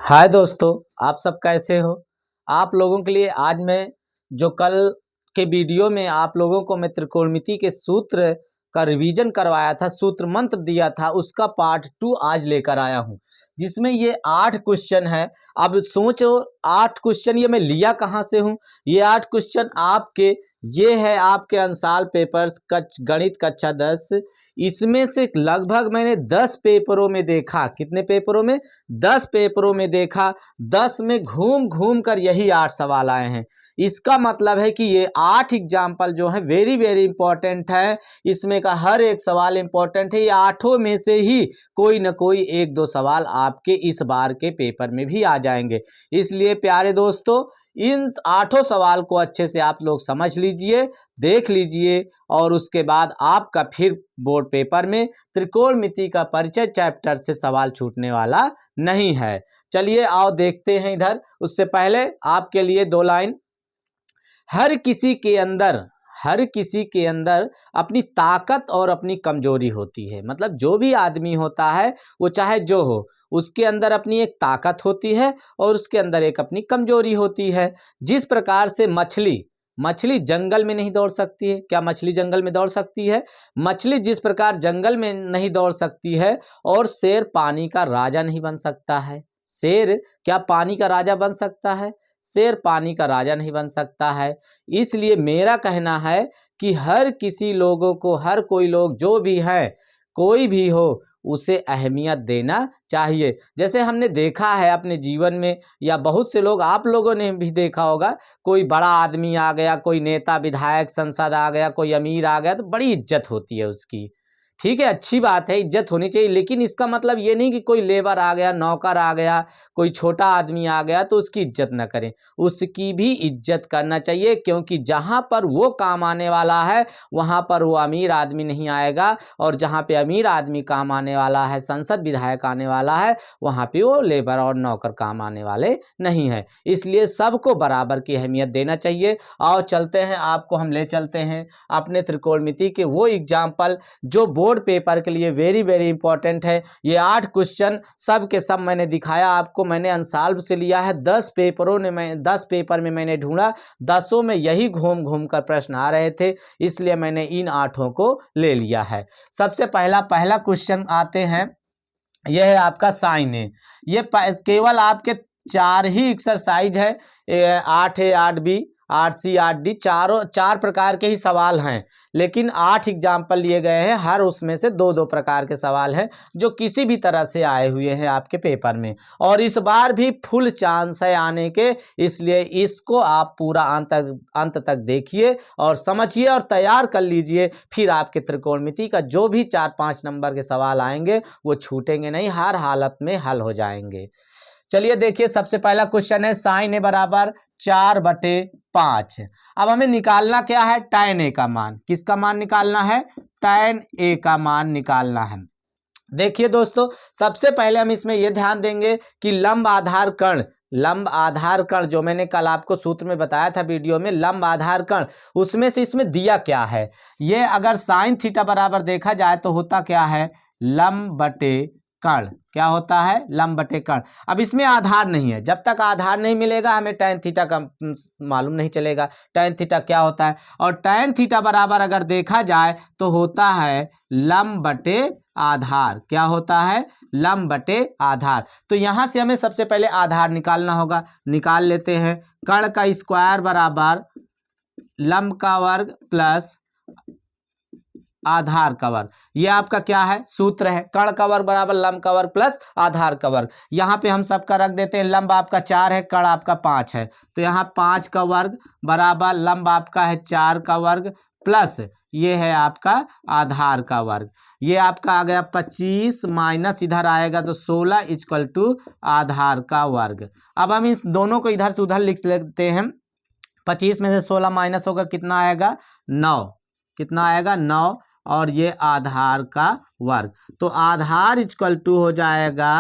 हाय दोस्तों, आप सब कैसे हो। आप लोगों के लिए आज मैं जो कल के वीडियो में आप लोगों को मैं त्रिकोणमिति के सूत्र का रिवीजन करवाया था, सूत्र मंत्र दिया था, उसका पार्ट 2 आज लेकर आया हूं, जिसमें ये 8 क्वेश्चन है। अब सोचो 8 क्वेश्चन ये मैं लिया कहाँ से हूं। ये 8 क्वेश्चन आपके ये है आपके अंसाल पेपर्स गणित कक्षा 10। इसमें से लगभग मैंने 10 पेपरों में देखा। कितने पेपरों में? 10 पेपरों में देखा। 10 में घूम घूम कर यही 8 सवाल आए हैं। इसका मतलब है कि ये 8 एग्जाम्पल जो है वेरी वेरी इंपॉर्टेंट है। इसमें का हर एक सवाल इंपॉर्टेंट है। ये 8 में से ही कोई न कोई 1-2 सवाल आपके इस बार के पेपर में भी आ जाएंगे। इसलिए प्यारे दोस्तों, इन 8 सवाल को अच्छे से आप लोग समझ लीजिए, देख लीजिए, और उसके बाद आपका फिर बोर्ड पेपर में त्रिकोणमिति का परिचय चैप्टर से सवाल छूटने वाला नहीं है। चलिए आओ देखते हैं इधर। उससे पहले आपके लिए 2 लाइन। हर किसी के अंदर अपनी ताकत और अपनी कमजोरी होती है। मतलब जो भी आदमी होता है, वो चाहे जो हो, उसके अंदर अपनी एक ताकत होती है और उसके अंदर एक अपनी कमजोरी होती है। जिस प्रकार से मछली जंगल में नहीं दौड़ सकती है। क्या मछली जंगल में दौड़ सकती है? मछली जिस प्रकार जंगल में नहीं दौड़ सकती है, और शेर पानी का राजा नहीं बन सकता है। शेर क्या पानी का राजा बन सकता है? शेर पानी का राजा नहीं बन सकता है। इसलिए मेरा कहना है कि हर किसी लोगों को, हर कोई लोग जो भी है, कोई भी हो, उसे अहमियत देना चाहिए। जैसे हमने देखा है अपने जीवन में, या बहुत से लोग, आप लोगों ने भी देखा होगा, कोई बड़ा आदमी आ गया, कोई नेता विधायक संसद आ गया, कोई अमीर आ गया, तो बड़ी इज्जत होती है उसकी। ठीक है, अच्छी बात है, इज्जत होनी चाहिए। लेकिन इसका मतलब ये नहीं कि कोई लेबर आ गया, नौकर आ गया, कोई छोटा आदमी आ गया तो उसकी इज्जत न करें। उसकी भी इज्जत करना चाहिए, क्योंकि जहाँ पर वो काम आने वाला है वहाँ पर वो अमीर आदमी नहीं आएगा, और जहाँ पे अमीर आदमी काम आने वाला है, संसद विधायक आने वाला है, वहाँ पे वो लेबर और नौकर काम आने वाले नहीं है। इसलिए सबको बराबर की अहमियत देना चाहिए। और चलते हैं, आपको हम ले चलते हैं अपने त्रिकोणमिति के वो एग्जाम्पल जो बोर्ड पेपर के लिए वेरी वेरी इंपॉर्टेंट है। ये 8 क्वेश्चन सब के सब मैंने दिखाया आपको। मैंने अंसाल्व से लिया है। 10 पेपर में मैंने ढूंढा, 10 में यही घूम घूम कर प्रश्न आ रहे थे, इसलिए मैंने इन 8 को ले लिया है। सबसे पहला क्वेश्चन आते हैं। यह है आपका साइन है। ये केवल आपके 4 ही एक्सरसाइज है। 8A 8B 8C 8D, 4 प्रकार के ही सवाल हैं, लेकिन 8 एग्जाम्पल लिए गए हैं। हर उसमें से 2-2 प्रकार के सवाल हैं जो किसी भी तरह से आए हुए हैं आपके पेपर में, और इस बार भी फुल चांस है आने के। इसलिए इसको आप पूरा अंत तक देखिए और समझिए और तैयार कर लीजिए। फिर आपके त्रिकोणमिति का जो भी 4-5 नंबर के सवाल आएंगे वो छूटेंगे नहीं, हर हालत में हल हो जाएंगे। चलिए देखिए, सबसे पहला क्वेश्चन है साइन ए बराबर 4/5। अब हमें निकालना क्या है? tan ए का मान। किसका मान निकालना है? tan ए का मान निकालना है। देखिए दोस्तों, सबसे पहले हम इसमें यह ध्यान देंगे कि लंब आधार कण जो मैंने कल आपको सूत्र में बताया था वीडियो में, लंब आधार कण, उसमें से इसमें दिया क्या है। ये अगर साइन थीटा बराबर देखा जाए तो होता क्या है? लंब बटे कण। क्या होता है? लंब बटे कण। अब इसमें आधार नहीं है, जब तक आधार नहीं मिलेगा हमें tan थीटा का मालूम नहीं चलेगा tan थीटा क्या होता है। और tan थीटा बराबर अगर देखा जाए तो होता है लंब बटे आधार। क्या होता है? लंब बटे आधार। तो यहां से हमें सबसे पहले आधार निकालना होगा। निकाल लेते हैं। कण का स्क्वायर बराबर लंब का वर्ग प्लस आधार का वर्ग। ये आपका क्या है? सूत्र है। कण का वर्ग बराबर लंब का वर्ग प्लस आधार का वर्ग। यहाँ पे हम सबका रख देते हैं। लंब आपका 4 है, कण आपका 5 है, तो यहाँ 5 का वर्ग बराबर लंब आपका है 4 का वर्ग प्लस ये है आपका आधार का वर्ग। ये आपका आ गया 25 माइनस इधर आएगा तो 16 इक्वल टू आधार का वर्ग। अब हम इस दोनों को इधर से उधर लिख लेते हैं। 25 में से 16 माइनस होगा, कितना आएगा? 9। कितना आएगा? 9। और ये आधार का वर्ग, तो आधार इक्वल टू हो जाएगा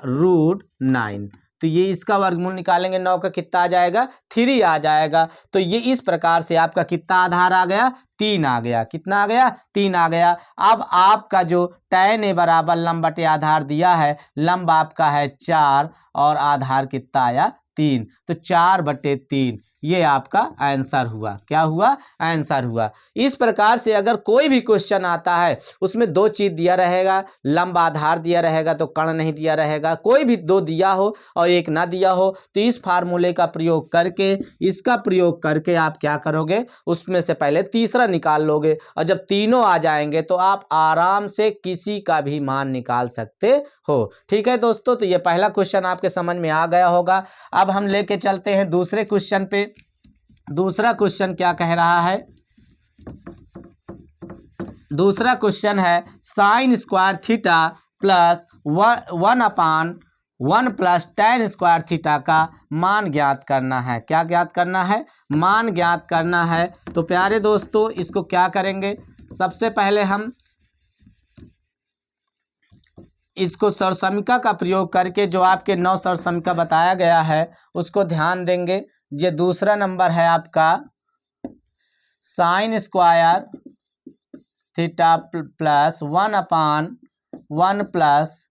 √9। तो ये इसका वर्गमूल निकालेंगे 9 का कितना आ जाएगा 3 आ जाएगा। तो ये इस प्रकार से आपका कितना आधार आ गया 3 आ गया। कितना आ गया 3 आ गया। अब आपका जो tan a बराबर लंब बटे आधार दिया है, लंब आपका है 4 और आधार कितना आया 3, तो 4/3 ये आपका आंसर हुआ। क्या हुआ आंसर हुआ। इस प्रकार से अगर कोई भी क्वेश्चन आता है उसमें 2 चीज दिया रहेगा, लंब आधार दिया रहेगा तो कर्ण नहीं दिया रहेगा, कोई भी 2 दिया हो और 1 ना दिया हो, तो इस फार्मूले का प्रयोग करके, इसका प्रयोग करके आप क्या करोगे, उसमें से पहले तीसरा निकाल लोगे और जब तीनों आ जाएंगे तो आप आराम से किसी का भी मान निकाल सकते हो। ठीक है दोस्तों, तो ये पहला क्वेश्चन आपके समझ में आ गया होगा। अब हम लेके चलते हैं दूसरे क्वेश्चन पे। दूसरा क्वेश्चन क्या कह रहा है, दूसरा क्वेश्चन है sign square theta plus 1/1 plus tan square theta का मान ज्ञात करना है। क्या ज्ञात करना है, मान ज्ञात करना है। तो प्यारे दोस्तों इसको क्या करेंगे, सबसे पहले हम इसको सरसमीका का प्रयोग करके जो आपके 9 सरसमीका बताया गया है उसको ध्यान देंगे। ये दूसरा नंबर है आपका sign square theta plus 1/1 plus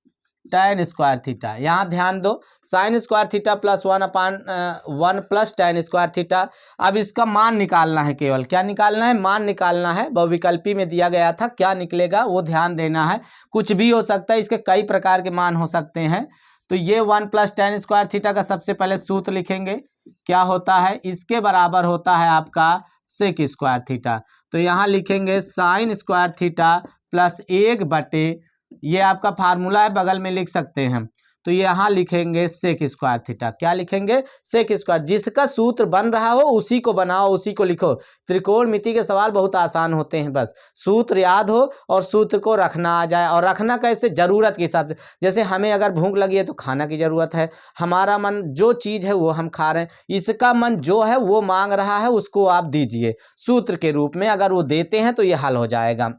tan square theta. यहाँ ध्यान दो, sign square theta plus 1/1 plus tan square theta. अब इसका मान निकालना है, केवल क्या निकालना है, मान निकालना है। बहुविकल्पी में दिया गया था, क्या निकलेगा वो ध्यान देना है। कुछ भी हो सकता है, इसके कई प्रकार के मान हो सकते हैं। तो ये 1 प्लस tan स्क्वायर थीटा का सबसे पहले सूत्र लिखेंगे। क्या होता है, इसके बराबर होता है आपका सेक स्क्वायर थीटा। तो यहाँ लिखेंगे साइन स्क्वायर थीटा प्लस 1/, ये आपका फार्मूला है, बगल में लिख सकते हैं। तो यहाँ लिखेंगे सेक स्क्वायर थीटा। क्या लिखेंगे, सेक स्क्वायर। जिसका सूत्र बन रहा हो उसी को बनाओ, उसी को लिखो। त्रिकोणमिति के सवाल बहुत आसान होते हैं, बस सूत्र याद हो और सूत्र को रखना आ जाए। और रखना कैसे, जरूरत के हिसाब से। जैसे हमें अगर भूख लगी है तो खाना की जरूरत है, हमारा मन जो चीज़ है वो हम खा रहे हैं, इसका मन जो है वो मांग रहा है, उसको आप दीजिए सूत्र के रूप में। अगर वो देते हैं तो ये हल हो जाएगा।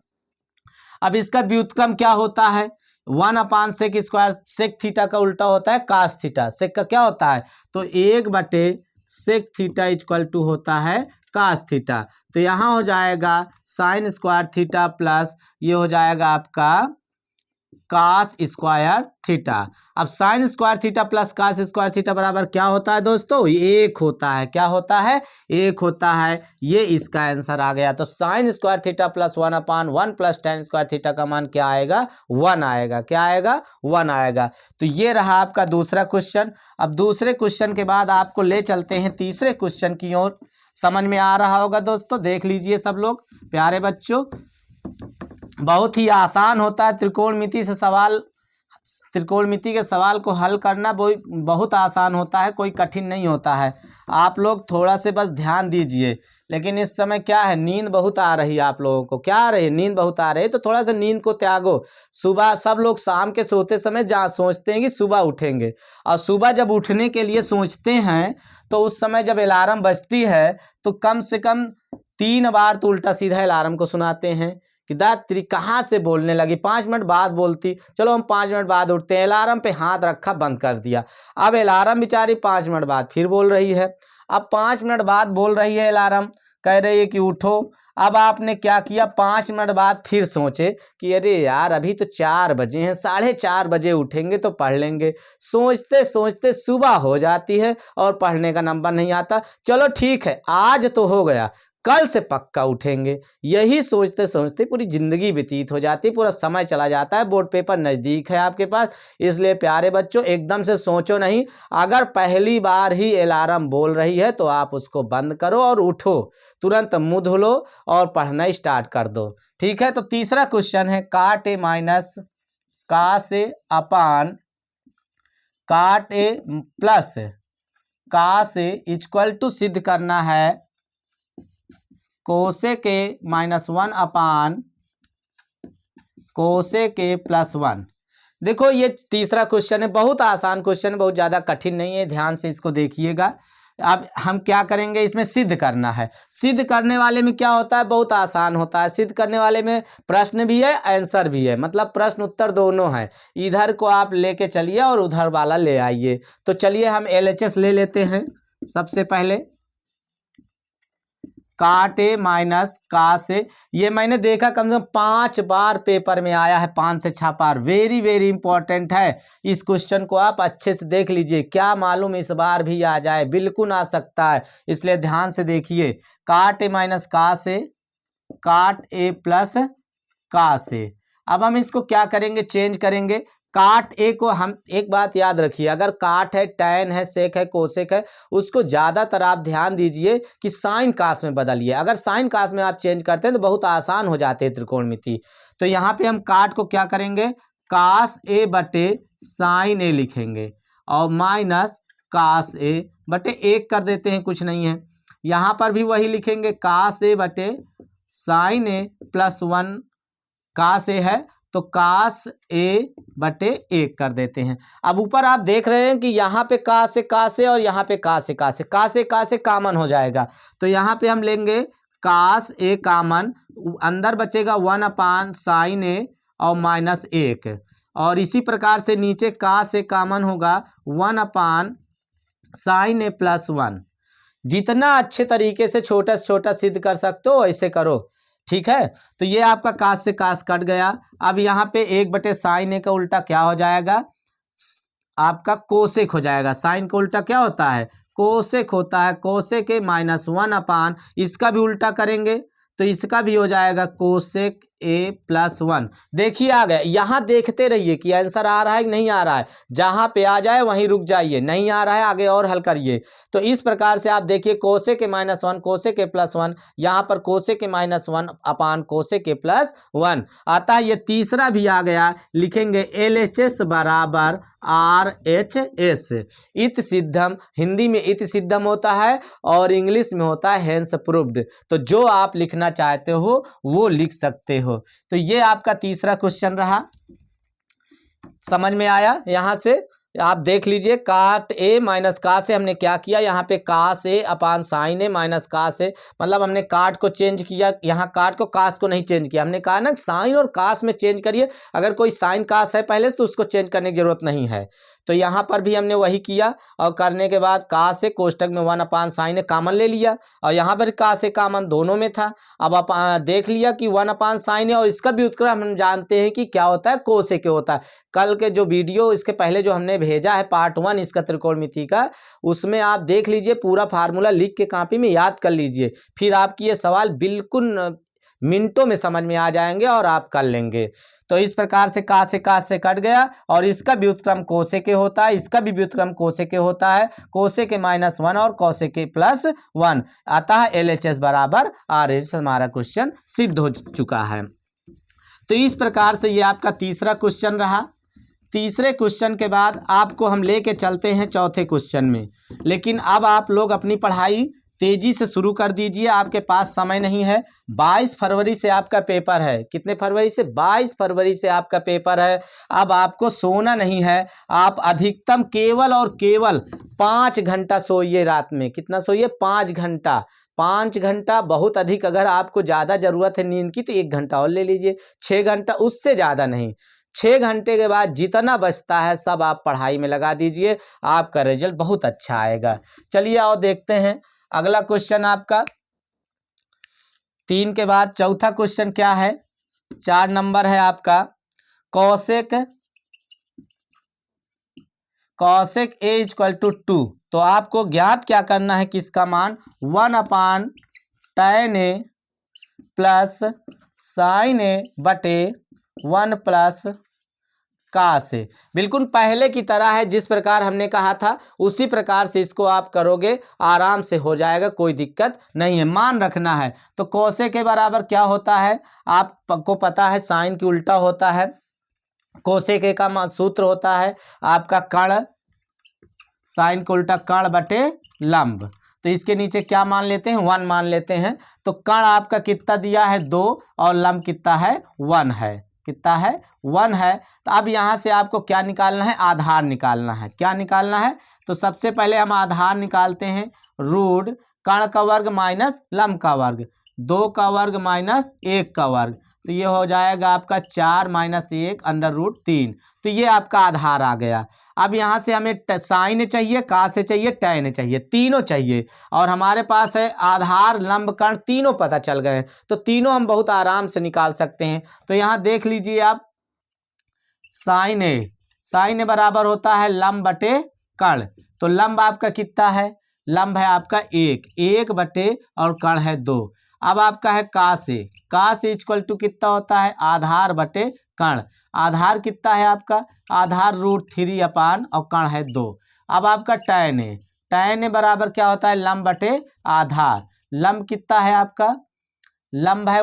अब इसका व्युत्क्रम क्या होता है, 1/सेक स्क्वायर। सेक थीटा का उल्टा होता है कास थीटा। सेक का क्या होता है, तो 1/सेक थीटा इक्वल टू होता है कास थीटा। तो यहाँ हो जाएगा साइन स्क्वायर थीटा प्लस ये हो जाएगा आपका कास स्क्वायर थीटा। अब sine square theta plus cos square theta बराबर क्या होता है दोस्तों, 1 होता है। क्या होता है, 1 होता है। ये इसका आंसर आ गया। तो sign square theta plus 1/1 plus tan square theta का मान क्या आएगा, 1 आएगा। क्या आएगा, 1 आएगा। तो ये रहा आपका दूसरा क्वेश्चन। अब दूसरे क्वेश्चन के बाद आपको ले चलते हैं तीसरे क्वेश्चन की ओर। समझ में आ रहा होगा दोस्तों, देख लीजिए सब लोग प्यारे बच्चों। बहुत ही आसान होता है त्रिकोणमिति से सवाल, त्रिकोणमिति के सवाल को हल करना बहुत आसान होता है, कोई कठिन नहीं होता है। आप लोग थोड़ा से बस ध्यान दीजिए। लेकिन इस समय क्या है, नींद बहुत आ रही है आप लोगों को। क्या आ रही है, नींद बहुत आ रही है। तो थोड़ा सा नींद को त्यागो। सुबह सब लोग शाम के सोते समय जहाँ सोचते हैं कि सुबह उठेंगे, और सुबह जब उठने के लिए सोचते हैं तो उस समय जब अलार्म बजती है तो कम से कम 3 बार तो उल्टा सीधा अलार्म को सुनाते हैं कि दात्री कहाँ से बोलने लगी, 5 मिनट बाद बोलती, चलो हम 5 मिनट बाद उठते हैं। अलार्म पे हाथ रखा, बंद कर दिया। अब अलार्म बेचारी 5 मिनट बाद फिर बोल रही है। अब 5 मिनट बाद बोल रही है अलार्म, कह रही है कि उठो। अब आपने क्या किया, 5 मिनट बाद फिर सोचे कि अरे यार अभी तो 4 बजे हैं, 4:30 बजे उठेंगे तो पढ़ लेंगे। सोचते सोचते सुबह हो जाती है और पढ़ने का नंबर नहीं आता। चलो ठीक है, आज तो हो गया, कल से पक्का उठेंगे। यही सोचते सोचते पूरी ज़िंदगी व्यतीत हो जाती है, पूरा समय चला जाता है। बोर्ड पेपर नज़दीक है आपके पास, इसलिए प्यारे बच्चों एकदम से सोचो नहीं। अगर पहली बार ही अलार्म बोल रही है तो आप उसको बंद करो और उठो, तुरंत मुँह धो लो और पढ़ना स्टार्ट कर दो। ठीक है, तो तीसरा क्वेश्चन है काट ए माइनस का से अपान काट ए प्लस का से इक्वल टू सिद्ध करना है कोसेक के -1 अपान कोसेक के +1। देखो ये तीसरा क्वेश्चन है, बहुत आसान क्वेश्चन है, बहुत ज़्यादा कठिन नहीं है। ध्यान से इसको देखिएगा। अब हम क्या करेंगे, इसमें सिद्ध करना है। सिद्ध करने वाले में क्या होता है, बहुत आसान होता है। सिद्ध करने वाले में प्रश्न भी है, आंसर भी है, मतलब प्रश्न उत्तर दोनों है। इधर को आप लेके चलिए और उधर वाला ले आइए। तो चलिए हम LHS ले लेते हैं। सबसे पहले काट ए माइनस का से, ये मैंने देखा कम से कम 5 बार पेपर में आया है, 5 से 6 बार। वेरी वेरी इंपॉर्टेंट है। इस क्वेश्चन को आप अच्छे से देख लीजिए, क्या मालूम इस बार भी आ जाए, बिल्कुल आ सकता है, इसलिए ध्यान से देखिए। काट ए माइनस का से, काट ए प्लस का से। अब हम इसको क्या करेंगे, चेंज करेंगे। काट ए को हम एक बात याद रखिए, अगर काट है, टैन है, सेक है, कोसेक है, उसको ज़्यादातर आप ध्यान दीजिए कि साइन कास में बदलिए। अगर साइन कास में आप चेंज करते हैं तो बहुत आसान हो जाते हैं त्रिकोणमिति। तो यहाँ पे हम काट को क्या करेंगे, कास ए बटे साइन ए लिखेंगे और माइनस कास ए बटे 1 कर देते हैं, कुछ नहीं है। यहाँ पर भी वही लिखेंगे, कास ए बटे साइन ए प्लस 1, कास ए है तो कास ए बटे 1 कर देते हैं। अब ऊपर आप देख रहे हैं कि यहाँ पे का से और यहाँ पे का से कामन हो जाएगा। तो यहाँ पे हम लेंगे कास ए कामन, अंदर बचेगा 1 साइन ए और माइनस 1, और इसी प्रकार से नीचे का से कामन होगा 1 साइन ए प्लस 1। जितना अच्छे तरीके से छोटा से छोटा सिद्ध कर सकते हो ऐसे करो, ठीक है। तो ये आपका कास से कास कट गया। अब यहाँ पे 1 बटे साइन ए का उल्टा क्या हो जाएगा, आपका कोसेक हो जाएगा। साइन का उल्टा क्या होता है, कोसेक होता है। कोसेक ए माइनस 1 इसका भी उल्टा करेंगे तो इसका भी हो जाएगा कोसेक ए प्लस 1। देखिए आ गया। यहाँ देखते रहिए कि आंसर आ रहा है कि नहीं आ रहा है। जहाँ पे आ जाए वहीं रुक जाइए, नहीं आ रहा है आगे और हल करिए। तो इस प्रकार से आप देखिए, कोसेक ए माइनस 1, कोसेक ए प्लस 1, यहाँ पर कोसेक ए माइनस 1 अपान कोसेक ए प्लस 1 आता है। ये तीसरा भी आ गया, लिखेंगे LHS बराबर RHS। इत सिद्धम, हिंदी में इत सिद्धम होता है और इंग्लिश में होता है हेंस प्रूव्ड। तो जो आप लिखना चाहते हो वो लिख सकते हो। तो ये आपका तीसरा क्वेश्चन रहा, समझ में आया। यहां से आप देख लीजिए, काट ए माइनस का से हमने क्या किया, यहाँ पे कास ए अपान साइन ए माइनस का से, मतलब हमने काट को चेंज किया, यहाँ काट को कास को नहीं चेंज किया। हमने कहा ना साइन और कास में चेंज करिए। अगर कोई साइन कास है पहले से तो उसको चेंज करने की जरूरत नहीं है। तो यहाँ पर भी हमने वही किया और करने के बाद का से कोष्टक में 1 साइन ए कामन ले लिया और यहाँ पर का से कामन दोनों में था। अब आप देख लिया कि 1 साइन ए, और इसका भी व्युत्क्रम हम जानते हैं कि क्या होता है, कोसेक होता है। कल के जो वीडियो इसके पहले जो हमने भेजा है पार्ट 1 इसका त्रिकोणमिति का, उसमें आप देख लीजिए, पूरा फार्मूला लिख के कॉपी में याद कर लीजिए। फिर आपकी ये सवाल बिल्कुल मिनटों में समझ में आ जाएंगे और आप कर लेंगे। तो इस प्रकार से का से कट गया और इसका व्युत्क्रम कोसेक के होता है, इसका भी व्युत्क्रम कोसेक के होता है। कोसेक के माइनस 1 और कोसेक के प्लस 1 आता है। LHS बराबर RHS। हमारा क्वेश्चन सिद्ध हो चुका है। तो इस प्रकार से ये आपका तीसरा क्वेश्चन रहा। तीसरे क्वेश्चन के बाद आपको हम लेके चलते हैं चौथे क्वेश्चन में, लेकिन अब आप लोग अपनी पढ़ाई तेजी से शुरू कर दीजिए, आपके पास समय नहीं है। 22 फरवरी से आपका पेपर है। कितने फरवरी से? 22 फरवरी से आपका पेपर है। अब आपको सोना नहीं है, आप अधिकतम केवल और केवल 5 घंटा सोइए रात में। कितना सोइए? 5 घंटा। 5 घंटा बहुत अधिक। अगर आपको ज़्यादा ज़रूरत है नींद की तो 1 घंटा और ले लीजिए। 6 घंटा, उससे ज़्यादा नहीं। 6 घंटे के बाद जितना बचता है सब आप पढ़ाई में लगा दीजिए, आपका रिजल्ट बहुत अच्छा आएगा। चलिए और देखते हैं अगला क्वेश्चन आपका 3 के बाद चौथा क्वेश्चन क्या है? 4 नंबर है आपका, कॉसेक ए इक्वल टू 2। तो आपको ज्ञात क्या करना है, किसका मान? 1 tan ए प्लस साइन ए बटे 1 प्लस का से। बिल्कुल पहले की तरह है, जिस प्रकार हमने कहा था उसी प्रकार से इसको आप करोगे, आराम से हो जाएगा, कोई दिक्कत नहीं है। मान रखना है। तो कोसेक के बराबर क्या होता है आपको पता है, साइन की उल्टा होता है। कोसेक का सूत्र होता है आपका कर्ण, साइन का उल्टा कर्ण बटे लंब। तो इसके नीचे क्या मान लेते हैं? 1 मान लेते हैं। तो कर्ण आपका कितना दिया है? 2, और लंब कितना है? 1 है। कितना है? 1 है। तो अब यहाँ से आपको क्या निकालना है? आधार निकालना है। क्या निकालना है? तो सबसे पहले हम आधार निकालते हैं। रूट कर्ण का वर्ग माइनस लंब का वर्ग, 2 का वर्ग माइनस 1 का वर्ग, तो ये हो जाएगा आपका 4 माइनस 1 अंडर रूट 3। तो ये आपका आधार आ गया। अब यहाँ से हमें साइन चाहिए, कास चाहिए, टैन चाहिए, तीनों चाहिए, और हमारे पास है आधार लंब कर्ण, तीनों पता चल गए, तो तीनों हम बहुत आराम से निकाल सकते हैं। तो यहाँ देख लीजिए आप, साइन ए बराबर होता है लंब बटे कर्ण, तो लंब आपका कितना है, लंब है आपका 1 बटे और कर्ण है 2। अब आपका है कास इक्वल टू कितना होता है, आधार बटे कर्ण, आधार कितना है आपका, आधार √3 अपान और कर्ण है 2। अब आपका टैन ए बराबर क्या होता है, लंब बटे आधार, लंब कितना है आपका, लंब है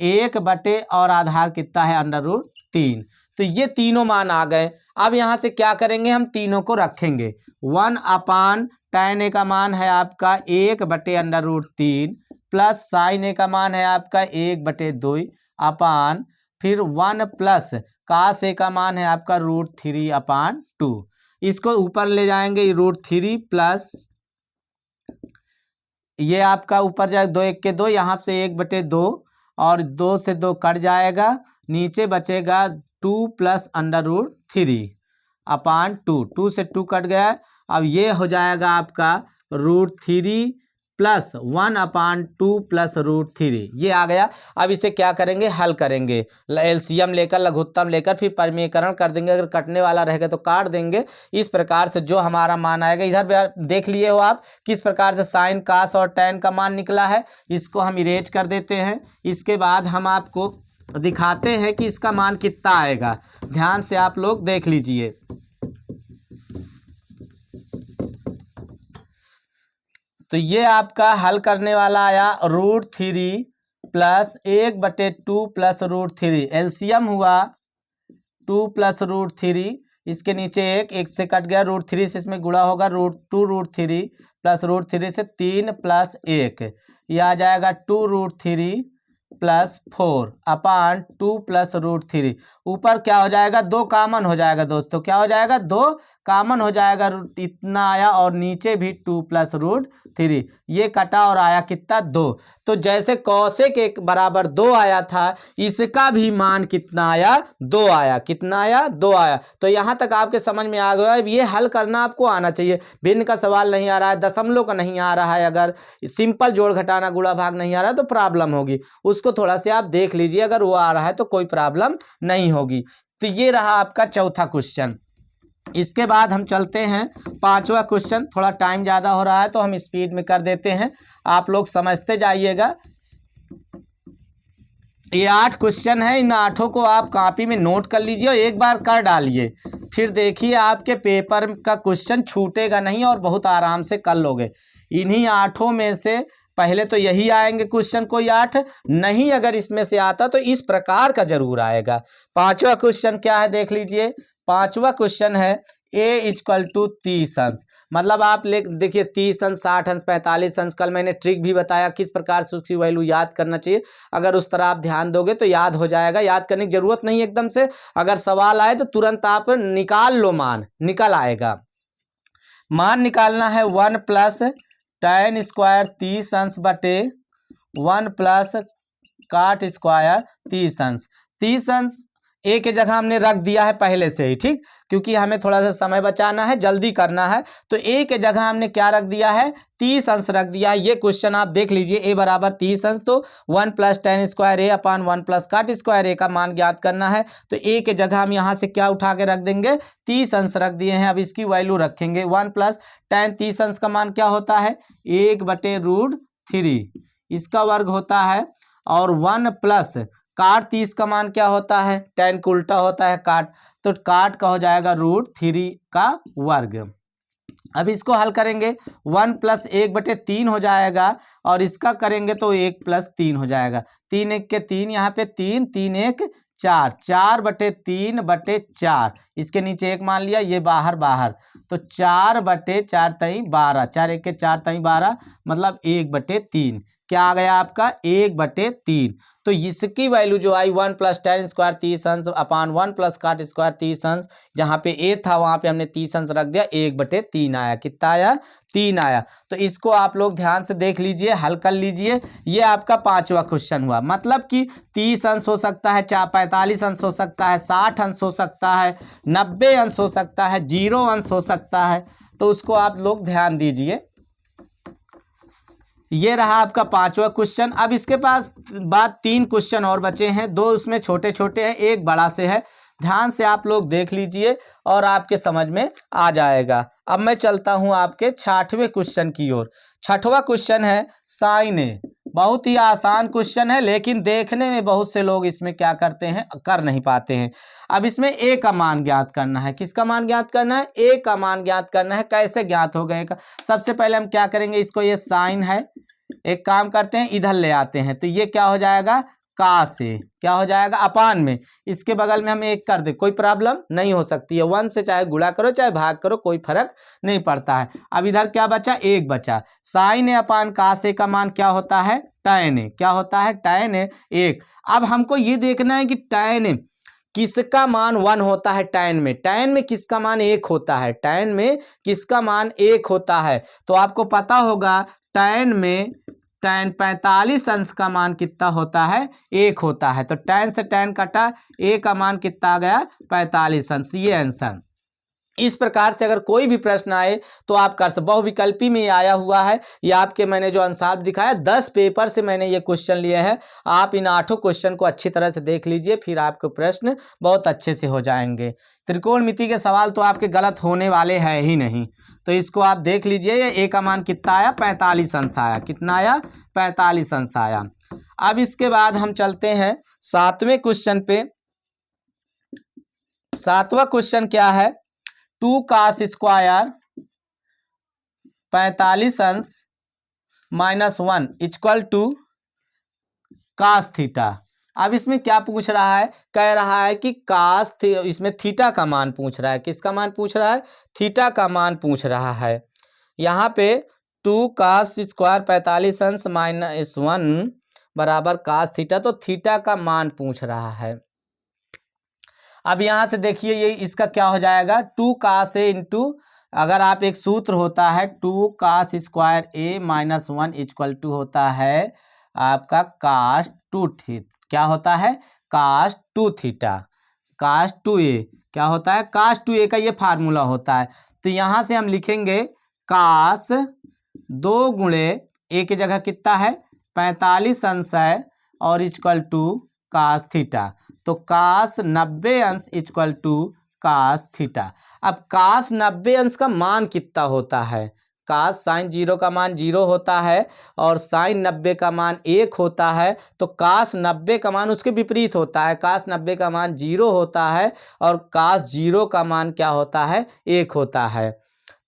1 बटे और आधार कितना है √3। तो ये तीनों मान आ गए। अब यहाँ से क्या करेंगे, हम तीनों को रखेंगे, 1 अपान टैन ए का मान है आपका 1 बटे √3 प्लस साइन ए का मान है आपका 1 बटे 2 अपान फिर 1 प्लस कास ए का मान है आपका √3 अपान 2। इसको ऊपर ले जाएंगे, √3 प्लस ये आपका ऊपर जाए 2 1 के 2, यहाँ से 1 बटे 2 और 2 से 2 कट जाएगा, नीचे बचेगा 2 प्लस √3 अपान 2 से 2 कट गया। अब ये हो जाएगा आपका √3 प्लस 1 अपान 2 प्लस √3, ये आ गया। अब इसे क्या करेंगे, हल करेंगे, एलसीएम लेकर लघुत्तम लेकर फिर परिमेयकरण कर देंगे, अगर कटने वाला रहेगा तो काट देंगे। इस प्रकार से जो हमारा मान आएगा, इधर देख लिए हो आप किस प्रकार से साइन कास और टैन का मान निकला है, इसको हम इरेज कर देते हैं। इसके बाद हम आपको दिखाते हैं कि इसका मान कितना आएगा, ध्यान से आप लोग देख लीजिए। तो ये आपका हल करने वाला आया √3 प्लस 1 बटे 2 प्लस √3, एलसीएम हुआ 2 प्लस √3, इसके नीचे 1 से कट गया, √3 से इसमें गुणा होगा, √2 प्लस √3 से 3 प्लस 1, ये आ जाएगा 2 √3 प्लस 4 अपान 2 प्लस √3। ऊपर क्या हो जाएगा, 2 कामन हो जाएगा दोस्तों, क्या हो जाएगा, 2 कामन हो जाएगा, इतना आया, और नीचे भी 2 प्लस √3, ये कटा और आया कितना, 2। तो जैसे कौशिक एक बराबर 2 आया था, इसका भी मान कितना आया, 2 आया, कितना आया, 2 आया। तो यहाँ तक आपके समझ में आ गया। ये हल करना आपको आना चाहिए, भिन्न का सवाल नहीं आ रहा है, दशमलव का नहीं आ रहा है, अगर सिंपल जोड़ घटाना गुणा भाग नहीं आ रहा है तो प्रॉब्लम होगी, उसको थोड़ा सा आप देख लीजिए, अगर वो आ रहा है तो कोई प्रॉब्लम नहीं होगी। तो ये रहा आपका चौथा क्वेश्चन। इसके बाद हम चलते हैं पांचवा क्वेश्चन, थोड़ा टाइम ज़्यादा हो रहा है तो हम स्पीड में कर देते हैं, आप लोग समझते जाइएगा। ये 8 क्वेश्चन है, इन 8 को आप कॉपी में नोट कर लीजिए और एक बार कर डालिए, फिर देखिए आपके पेपर का क्वेश्चन छूटेगा नहीं और बहुत आराम से कर लोगे। इन्हीं 8 में से पहले तो यही आएंगे क्वेश्चन, कोई 8 नहीं, अगर इसमें से आता तो इस प्रकार का जरूर आएगा। पांचवा क्वेश्चन क्या है देख लीजिए, पांचवा क्वेश्चन है a इक्वल टू 30 अंश, मतलब आप देखिए 30 अंश, 60 अंश, 45 अंश, कल मैंने ट्रिक भी बताया किस प्रकार से उसकी वैल्यू याद करना चाहिए, अगर उस तरह आप ध्यान दोगे तो याद हो जाएगा, याद करने की जरूरत नहीं एकदम से, अगर सवाल आए तो तुरंत आप निकाल लो, मान निकल आएगा। मान निकालना है 1 प्लस tan स्क्वायर 30 अंश बटे 1 प्लस काट स्क्वायर 30 अंश। 30 अंश ए के जगह हमने रख दिया है पहले से ही, ठीक, क्योंकि हमें थोड़ा सा समय बचाना है, जल्दी करना है, तो ए के जगह हमने क्या रख दिया है, 30 अंश रख दिया है। ये क्वेश्चन आप देख लीजिए, ए बराबर 30 अंश, तो 1 प्लस tan स्क्वायर ए अपान 1 प्लस काट स्क्वायर ए का मान ज्ञात करना है। तो ए के जगह हम यहाँ से क्या उठा के रख देंगे, 30 अंश रख दिए हैं। अब इसकी वैल्यू रखेंगे, 1 प्लस tan 30 अंश का मान क्या होता है, 1 बटे √3, इसका वर्ग होता है, और 1 प्लस काट 30 का मान क्या होता है, tan को उल्टा होता है काट, तो काट का हो जाएगा √3 का वर्ग। अब इसको हल करेंगे, 1 प्लस 1 बटे 3 हो जाएगा, और इसका करेंगे तो 1 प्लस 3 हो जाएगा, 3 1 के 3, यहाँ पे 3 3 1 4, 4 बटे 3 बटे 4, इसके नीचे 1 मान लिया, ये बाहर बाहर, तो 4 बटे 4 तई 12, 4 1 के 4 तई 12, मतलब 1 बटे 3, क्या आ गया आपका 1/3। तो इसकी वैल्यू जो आई 1 + tan² 30 अंश अपान 1 + cot² 30 अंश, जहाँ पे a था वहाँ पे हमने 30 अंश रख दिया, 1/3 आया। कितना आया? 3 आया। तो इसको आप लोग ध्यान से देख लीजिए, हल कर लीजिए। ये आपका 5वां क्वेश्चन हुआ। मतलब कि 30 अंश हो सकता है, 45 अंश हो सकता है, 60 अंश हो सकता है, 90 अंश हो सकता है, 0 अंश हो सकता है। तो उसको आप लोग ध्यान दीजिए। ये रहा आपका 5वां क्वेश्चन। अब इसके पास बाद 3 क्वेश्चन और बचे हैं, 2 उसमें छोटे छोटे हैं, एक बड़ा से है। ध्यान से आप लोग देख लीजिए और आपके समझ में आ जाएगा। अब मैं चलता हूं आपके 6वें क्वेश्चन की ओर। 6वां क्वेश्चन है साइन ए। बहुत ही आसान क्वेश्चन है, लेकिन देखने में बहुत से लोग इसमें क्या करते हैं, कर नहीं पाते हैं। अब इसमें ए का मान ज्ञात करना है। किसका मान ज्ञात करना है? ए का मान ज्ञात करना है। कैसे ज्ञात हो गए? सबसे पहले हम क्या करेंगे, इसको, ये साइन है, एक काम करते हैं, इधर ले आते हैं। तो ये क्या हो जाएगा? कास ए। क्या हो जाएगा? अपान में इसके बगल में हम 1 कर दे, कोई प्रॉब्लम नहीं हो सकती है। 1 से चाहे गुणा करो चाहे भाग करो, कोई फर्क नहीं पड़ता है। अब इधर क्या बचा? 1 बचा। साइन ए अपान कास ए का मान क्या होता है? tan ए। क्या होता है? tan ए 1। अब हमको ये देखना है कि tan ए किसका मान 1 होता है। tan में किसका मान 1 होता है? tan में किसका मान 1 होता है? तो आपको पता होगा tan में tan 45 अंश का मान कितना होता है? 1 होता है। तो tan से tan कटा, a का मान कितना आ गया? 45 अंश। ये आंसर। इस प्रकार से अगर कोई भी प्रश्न आए तो आप कर सकते। बहुविकल्पी में आया हुआ है ये आपके, मैंने जो आंसर दिखाया 10 पेपर से मैंने ये क्वेश्चन लिए हैं। आप इन 8 क्वेश्चन को अच्छी तरह से देख लीजिए, फिर आपके प्रश्न बहुत अच्छे से हो जाएंगे। त्रिकोणमिति के सवाल तो आपके गलत होने वाले हैं ही नहीं। तो इसको आप देख लीजिए। ये ए का मान कितना आया? 45 अंश आया। कितना आया? 45 अंश आया। अब इसके बाद हम चलते हैं 7वें क्वेश्चन पे। 7वां क्वेश्चन क्या है? 2 cos² 45 अंश -1 = cos थीटा। अब इसमें क्या पूछ रहा है? कह रहा है कि इसमें थीटा का मान पूछ रहा है। किसका मान पूछ रहा है? थीटा का मान पूछ रहा है। यहाँ पे 2 cos² 45 अंश -1 बराबर cos थीटा, तो थीटा का मान पूछ रहा है। अब यहाँ से देखिए, ये इसका क्या हो जाएगा? 2 cos a इंटू, अगर आप एक सूत्र होता है 2 cos² a -1 = होता है आपका cos 2 थीटा। क्या होता है? cos 2 theta. cos 2a क्या होता है? cos 2a का ये फार्मूला होता है। तो यहाँ से हम लिखेंगे cos 2 गुणे a की जगह कितना है? 45 अंश है और = cos थीटा। तो cos 90 अंश = cos थीटा। अब cos 90 अंश का मान कितना होता है? cos sin 0 का मान 0 होता है और sin 90 का मान 1 होता है। तो cos 90 का मान उसके विपरीत होता है। cos 90 का मान 0 होता है और cos 0 का मान क्या होता है? 1 होता है।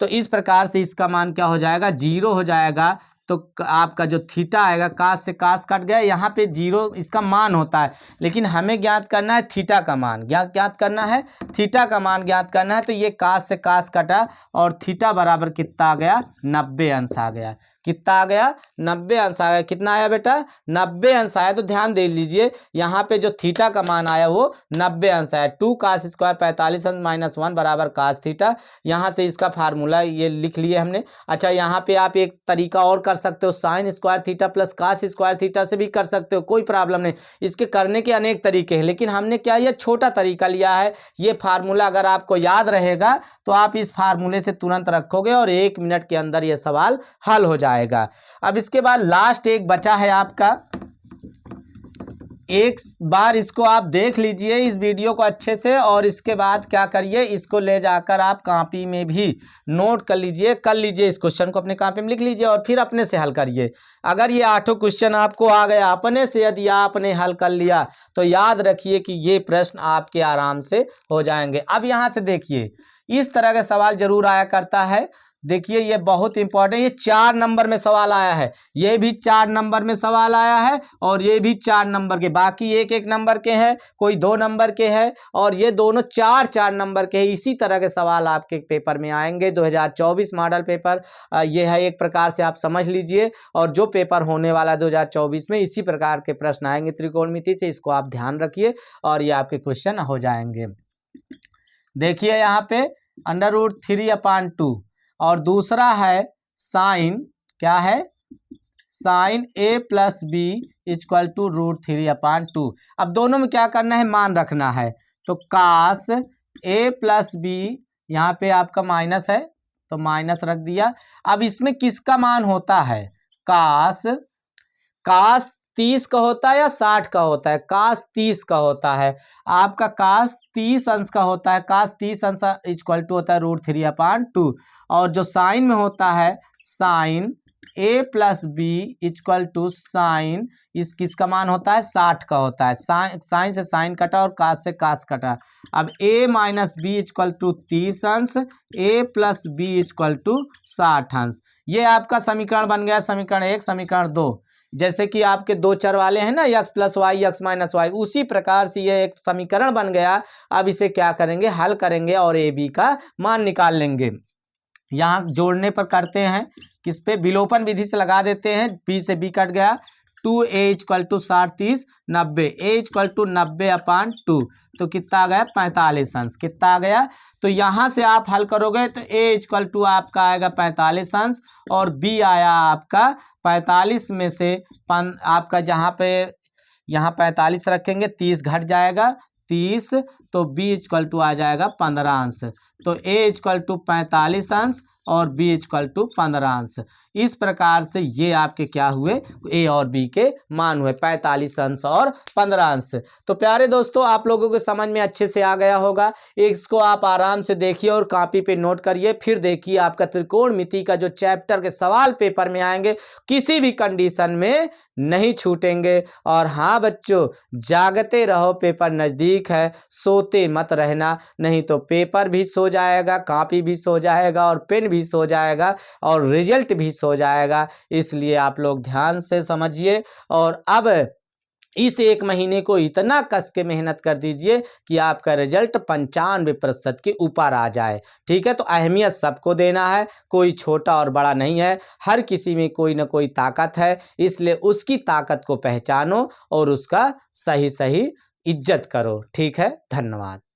तो इस प्रकार से इसका मान क्या हो जाएगा? 0 हो जाएगा। तो आपका जो थीटा आएगा, कास से कास कट गया, यहाँ पे 0 इसका मान होता है, लेकिन हमें ज्ञात करना है थीटा का मान। ज्ञात करना है थीटा का मान ज्ञात करना है। तो ये कास से कास कटा और थीटा बराबर कितना आ गया? 90 अंश आ गया। कितना आ गया? 90 अंश आ गया। कितना आया बेटा? 90 अंश आया। तो ध्यान दे लीजिए, यहाँ पे जो थीटा का मान आया वो 90 अंश आया। 2 cos² 45 अंश -1 बराबर cos थीटा। यहाँ से इसका फार्मूला ये लिख लिए हमने। अच्छा, यहाँ पे आप एक तरीका और कर सकते हो, sin² theta plus cos² theta से भी कर सकते हो, कोई प्रॉब्लम नहीं। इसके करने के अनेक तरीके हैं, लेकिन हमने क्या ये छोटा तरीका लिया है। ये फार्मूला अगर आपको याद रहेगा तो आप इस फार्मूले से तुरंत रखोगे और 1 मिनट के अंदर ये सवाल हल हो जाएगा। अब इसके बाद लास्ट एक बचा है आपका। एक बार इसको आप देख लीजिए इस वीडियो को अच्छे से, और इसके बाद क्या करिए, इसको ले जाकर आप कॉपी में भी नोट कर लीजिए इस क्वेश्चन को अपने कॉपी में लिख लीजिए और फिर अपने से हल करिए। अगर ये 8 क्वेश्चन आपको आ गया अपने से, यदि आपने हल कर लिया तो याद रखिए कि ये प्रश्न आपके आराम से हो जाएंगे। अब यहाँ से देखिए, इस तरह का सवाल जरूर आया करता है। देखिए ये बहुत इंपॉर्टेंट, ये 4 नंबर में सवाल आया है, ये भी 4 नंबर में सवाल आया है और ये भी 4 नंबर के, बाकी 1-1 नंबर के हैं, कोई 2 नंबर के हैं और ये दोनों 4-4 नंबर के हैं। इसी तरह के सवाल आपके पेपर में आएंगे। 2024 मॉडल पेपर ये है, एक प्रकार से आप समझ लीजिए। और जो पेपर होने वाला है 2024 में, इसी प्रकार के प्रश्न आएंगे त्रिकोणमिति से, इसको आप ध्यान रखिए और ये आपके क्वेश्चन हो जाएंगे। देखिए यहाँ पे √3/2 और दूसरा है साइन, क्या है, साइन a+b = √3/2। अब दोनों में क्या करना है, मान रखना है। तो कास a+b, यहाँ पे आपका माइनस है तो माइनस रख दिया। अब इसमें किसका मान होता है, कास 30 का होता है या 60 का होता है, कास 30 का होता है। आपका कास 30 अंश का होता है, कास 30 अंश = होता है √3/2। और जो साइन में होता है, साइन a+b = साइन, इस किसका मान होता है, 60 का होता है। साइन से साइन कटा और कास से कास कटा। अब a - b = 30 अंश, a+b = 60 अंश। ये आपका समीकरण बन गया, समीकरण 1, समीकरण 2। जैसे कि आपके 2 चर वाले हैं ना, x + y, x - y, उसी प्रकार से ये एक समीकरण बन गया। अब इसे क्या करेंगे, हल करेंगे और a b का मान निकाल लेंगे। यहाँ जोड़ने पर करते हैं किस पे, विलोपन विधि से लगा देते हैं, b से b कट गया। 2a = 60, 30, 90, a = 90/2, तो कितना आ गया, 45 अंश। कितना आ गया, तो यहाँ से आप हल करोगे तो a = आपका आएगा 45 अंश और b आया आपका 45 में से आपका जहाँ पे, यहाँ 45 रखेंगे, 30 घट जाएगा, 30, तो b = आ जाएगा 15 अंश। तो a = 45 अंश और b = 15 अंश। इस प्रकार से ये आपके क्या हुए, a और b के मान हुए 45 अंश और 15 अंश। तो प्यारे दोस्तों, आप लोगों को समझ में अच्छे से आ गया होगा। इसको आप आराम से देखिए और कॉपी पे नोट करिए। फिर देखिए आपका त्रिकोणमिति का जो चैप्टर के सवाल पेपर में आएंगे, किसी भी कंडीशन में नहीं छूटेंगे। और हाँ बच्चों, जागते रहो, पेपर नज़दीक है, सोते मत रहना, नहीं तो पेपर भी सो जाएगा, कॉपी भी सो जाएगा और पेन भी सो जाएगा और रिजल्ट भी सो जाएगा। इसलिए आप लोग ध्यान से समझिए और अब इस 1 महीने को इतना कस के मेहनत कर दीजिए कि आपका रिजल्ट 95% के ऊपर आ जाए। ठीक है, तो अहमियत सबको देना है, कोई छोटा और बड़ा नहीं है, हर किसी में कोई ना कोई ताकत है। इसलिए उसकी ताकत को पहचानो और उसका सही सही इज्जत करो। ठीक है, धन्यवाद।